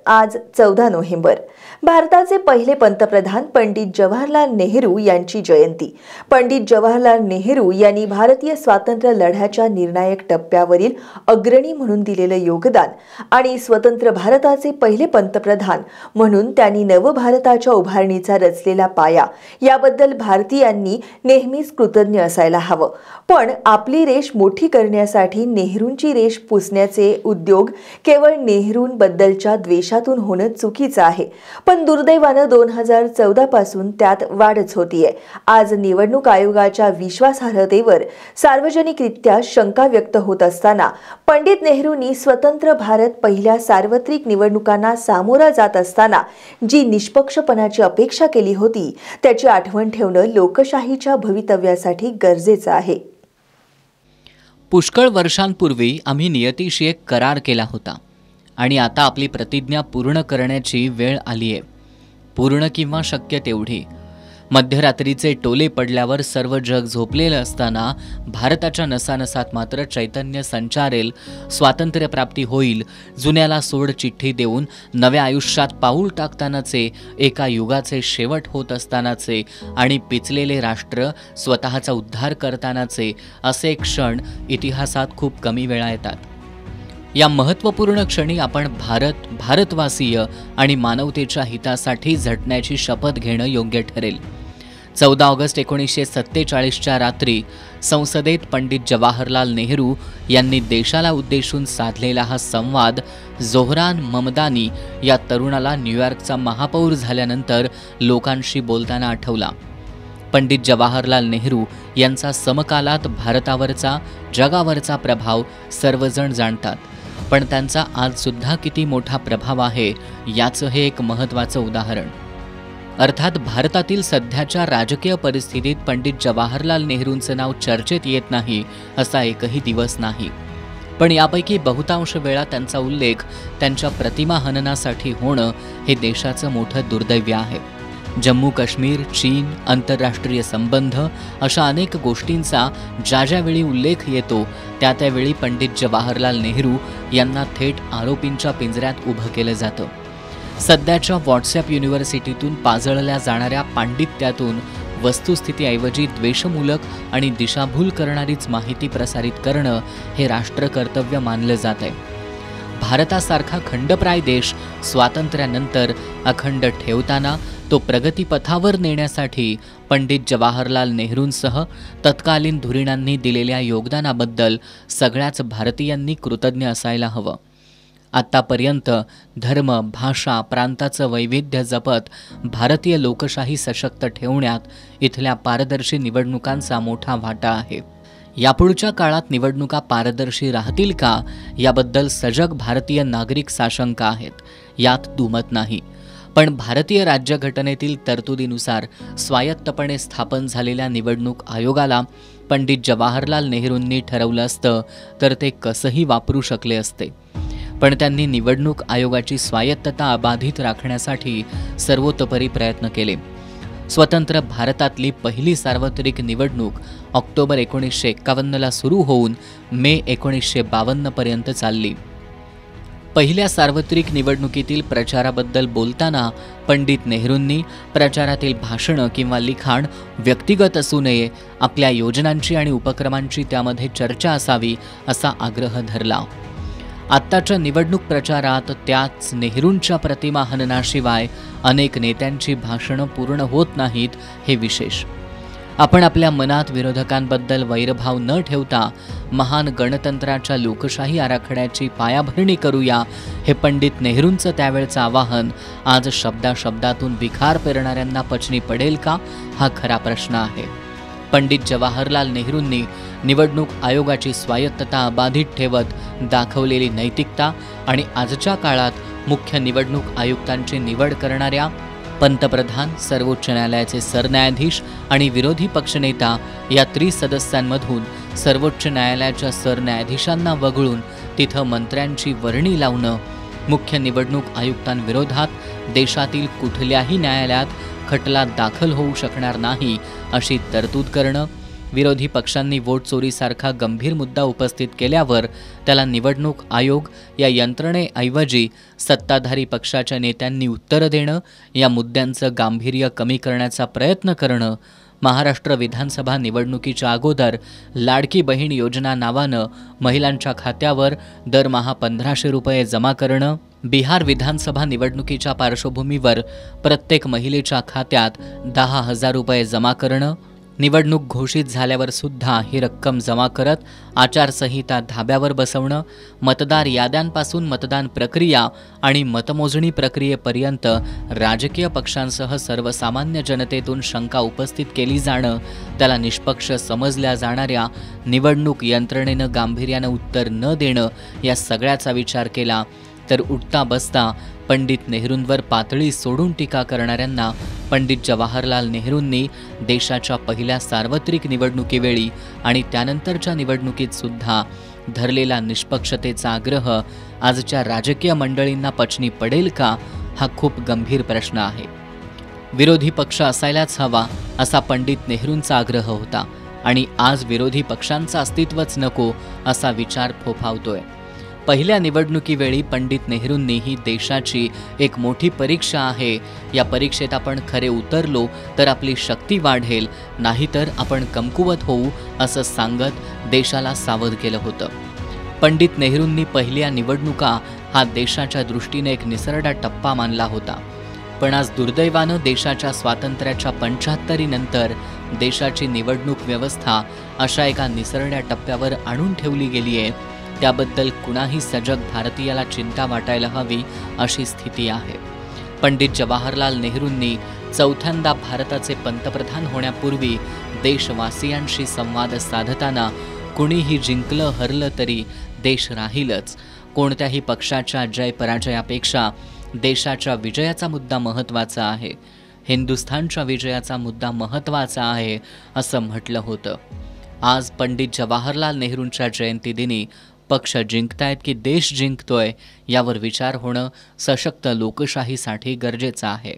आज 14 नोव्हेंबर. भारताचे पहिले पंतप्रधान पंडित जवाहरलाल नेहरू यांची जयंती. पंडित जवाहरलाल नेहरू यांनी भारतीय स्वातंत्र्य लढ्याच्या निर्णायक टप्प्यावरील अग्रणी म्हणून दिलेले योगदान आणि स्वतंत्र भारताचे पहिले पंतप्रधान म्हणून त्यांनी नवभारताच्या उभारणीचा रचलेला पाया याबद्दल भारतीयांनी नेहमीच कृतज्ञ असायला हवं. पण आपली रेष मोठी करण्यासाठी नेहरूंची रेष पुसण्याचे उद्योग केवळ नेहरूंबद्दलच्या द्वेषातून होणं चुकीचं आहे. पण दुर्दैवानं 2014 पासून त्यात वाढच होतीये. आज निवडणूक आयोगाच्या विश्वासार्हतेवर सार्वजनिकरित्या शंका व्यक्त होत असताना पंडित नेहरूंनी स्वतंत्र भारत पहिल्या सार्वत्रिक निवडणुकांना सामोरा जात असताना जी निष्पक्षपणाची अपेक्षा केली होती त्याची आठवण ठेवणं लोकशाहीच्या भवितव्यासाठी गरजेचं आहे. पुष्कळ वर्षांपूर्वी आम्ही नियतीशी एक करार केला होता आणि आता आपली प्रतिज्ञा पूर्ण करण्याची वेळ आली आहे. पूर्ण किंवा शक्य तेवढी. मध्यरात्रीचे टोले पडल्यावर सर्व जग झोपलेलं असताना भारताच्या नसानसात मात्र चैतन्य संचारेल, स्वातंत्र्यप्राप्ती होईल, जुन्याला सोड चिठ्ठी देऊन नव्या आयुष्यात पाऊल टाकतानाचे, एका युगाचे शेवट होत असतानाचे आणि पिचलेले राष्ट्र स्वतःचा उद्धार करतानाचे असे क्षण इतिहासात खूप कमी वेळा येतात. या महत्त्वपूर्ण क्षणी आपण भारतवासीय आणि मानवतेच्या हितासाठी झटण्याची शपथ घेणं योग्य ठरेल. 14 ऑगस्ट 1947च्या रात्री संसदेत पंडित जवाहरलाल नेहरू यांनी देशाला उद्देशून साधलेला हा संवाद जोहरान ममदानी या तरुणाला न्यूयॉर्कचा महापौर झाल्यानंतर लोकांशी बोलताना आठवला. पंडित जवाहरलाल नेहरू यांचा समकालात भारतावरचा, जगावरचा प्रभाव सर्वजण जाणतात. पण त्यांचा आज सुद्धा किती मोठा प्रभाव आहे याचं हे एक महत्त्वाचं उदाहरण. अर्थात भारतातील सध्याच्या राजकीय परिस्थितीत पंडित जवाहरलाल नेहरूंचं नाव चर्चेत येत नाही असा एकही दिवस नाही. पण यापैकी बहुतांश वेळा त्यांचा उल्लेख त्यांच्या प्रतिमा हननासाठी होणं हे देशाचं मोठं दुर्दैव्य आहे. जम्मू काश्मीर, चीन, आंतरराष्ट्रीय संबंध अशा अनेक गोष्टींचा ज्यावेळी उल्लेख येतो त्यावेळी पंडित जवाहरलाल नेहरू यांना थेट आरोपींच्या पिंजऱ्यात उभं केलं जातं. सध्याच्या व्हॉट्सॲप युनिव्हर्सिटीतून पाजळल्या जाणाऱ्या पांडित्यातून वस्तुस्थितीऐवजी द्वेषमूलक आणि दिशाभूल करणारीच माहिती प्रसारित करणं हे राष्ट्रकर्तव्य मानलं जात आहे. भारतासारखा खंडप्राय देश स्वातंत्र्यानंतर अखंड ठेवताना तो प्रगतीपथावर नेण्यासाठी पंडित जवाहरलाल नेहरूंसह तत्कालीन धुरीणांनी दिलेल्या योगदानाबद्दल सगळ्याच भारतीयांनी कृतज्ञ असायला हवं. आत्तापर्यंत धर्म, भाषा, प्रांताचं वैविध्य जपत भारतीय लोकशाही सशक्त ठेवण्यात इथल्या पारदर्शी निवडणुकांचा मोठा वाटा आहे. यापुढच्या काळात निवडणुका पारदर्शी राहतील का याबद्दल सजग भारतीय नागरिक साशंक आहेत, यात दुमत नाही. पण भारतीय राज्यघटनेतील तरतुदीनुसार स्वायत्तपणे स्थापन झालेल्या निवडणूक आयोगाला पंडित जवाहरलाल नेहरूंनी ठरवलं असतं तर ते कसंही वापरू शकले असते. पण त्यांनी निवडणूक आयोगाची स्वायत्तता अबाधित राखण्यासाठी सर्वतोपरी प्रयत्न केले. स्वतंत्र भारतातली पहिली सार्वत्रिक निवडणूक ऑक्टोबर 1951ला सुरू होऊन मे 1952 पर्यंत चालली. पहिल्या सार्वत्रिक निवडणुकीतील प्रचाराबद्दल बोलताना पंडित नेहरूंनी प्रचारातील भाषणं किंवा लिखाण व्यक्तिगत असू नये, आपल्या योजनांची आणि उपक्रमांची त्यामध्ये चर्चा असावी असा आग्रह धरला. आत्ताच्या निवडणूक प्रचारात त्याच नेहरूंच्या प्रतिमा हननाशिवाय अनेक नेत्यांची भाषणं पूर्ण होत नाहीत हे विशेष. आपण आपल्या मनात विरोधकांबद्दल वैरभाव न ठेवता महान गणतंत्राच्या लोकशाही आराखड्याची पायाभरणी करूया हे पंडित नेहरूंचं त्यावेळचं आवाहन आज शब्दाशब्दातून विखार पेरणाऱ्यांना पचनी पडेल का हा खरा प्रश्न आहे. पंडित जवाहरलाल नेहरूंनी निवडणूक आयोगाची स्वायत्तता अबाधित ठेवत दाखवलेली नैतिकता आणि आजच्या काळात मुख्य निवडणूक आयुक्तांची निवड करणाऱ्या पंतप्रधान, सर्वोच्च न्यायालयाचे सरन्यायाधीश आणि विरोधी पक्षनेता या त्रिसदस्यांमधून सर्वोच्च न्यायालयाच्या सरन्यायाधीशांना वगळून तिथं मंत्र्यांची वर्णी लावणं, मुख्य निवडणूक आयुक्तांविरोधात देशातील कुठल्याही न्यायालयात खटला दाखल होऊ शकणार नाही अशी तरतूद करणं, विरोधी पक्षांनी वोट चोरीसारखा गंभीर मुद्दा उपस्थित केल्यावर त्याला निवडणूक आयोग या यंत्रणेऐवजी सत्ताधारी पक्षाच्या नेत्यांनी उत्तर देणं, या मुद्द्यांचं गांभीर्य कमी करण्याचा प्रयत्न करणं, महाराष्ट्र विधानसभा निवडणुकीच्या अगोदर लाडकी बहीण योजना नावानं महिलांच्या खात्यावर दरमहा 1500 रुपये जमा करणं, बिहार विधानसभा निवडणुकीच्या पार्श्वभूमीवर प्रत्येक महिलेच्या खात्यात 10,000 रुपये जमा करणं, निवडणूक घोषित झाल्यावर सुद्धा ही रक्कम जमा करत आचारसंहिता धाब्यावर बसवणं, मतदार याद्यांपासून मतदान प्रक्रिया आणि मतमोजणी प्रक्रियेपर्यंत राजकीय पक्षांसह सर्वसामान्य जनतेतून शंका उपस्थित केली जाणं, त्याला निष्पक्ष समजल्या जाणाऱ्या निवडणूक यंत्रणेनं गांभीर्यानं उत्तर न देणं, या सगळ्याचा विचार केला तर उठता बसता पंडित नेहरूंवर पातळी सोडून टीका करणाऱ्यांना पंडित जवाहरलाल नेहरूंनी देशाच्या पहिल्या सार्वत्रिक निवडणुकीवेळी आणि त्यानंतरच्या निवडणुकीत सुद्धा धरलेला निष्पक्षतेचा आग्रह आजच्या राजकीय मंडळींना पचनी पडेल का, हा खूप गंभीर प्रश्न आहे. विरोधी पक्ष असायलाच हवा असा पंडित नेहरूंचा आग्रह होता आणि आज विरोधी पक्षांचं अस्तित्वच नको असा विचार फोफावतोय. पहिल्या निवडणुकीवेळी पंडित नेहरूंनी ही देशाची एक मोठी परीक्षा आहे, या परीक्षेत आपण खरे उतरलो तर आपली शक्ती वाढेल, नाहीतर आपण कमकुवत होऊ असं सांगत देशाला सावध केलं होतं. पंडित नेहरूंनी पहिल्या निवडणुका हा देशाच्या दृष्टीने एक निसरडा टप्पा मानला होता. पण आज दुर्दैवानं देशाच्या स्वातंत्र्याच्या 75 नंतर देशाची निवडणूक व्यवस्था अशा एका निसरड्या टप्प्यावर आणून ठेवली गेली आहे. त्याबद्दल कुणाही सजग भारतीयाला चिंता वाटायला हवी अशी स्थिती आहे. पंडित जवाहरलाल नेहरूंनी चौथ्यांदा भारताचे पंतप्रधान होण्यापूर्वी देशवासियांशी संवाद साधताना कुणीही जिंकलं हरलं तरी देश राहीलच, कोणत्याही पक्षाच्या जय पराजयापेक्षा देशाच्या विजयाचा मुद्दा महत्त्वाचा आहे, हिंदुस्थानच्या विजयाचा मुद्दा महत्त्वाचा आहे असं म्हटलं होतं. आज पंडित जवाहरलाल नेहरूंच्या जयंतीदिनी पक्ष जिंकतायत की देश जिंकतोय यावर विचार होणं सशक्त लोकशाहीसाठी गरजेचं आहे.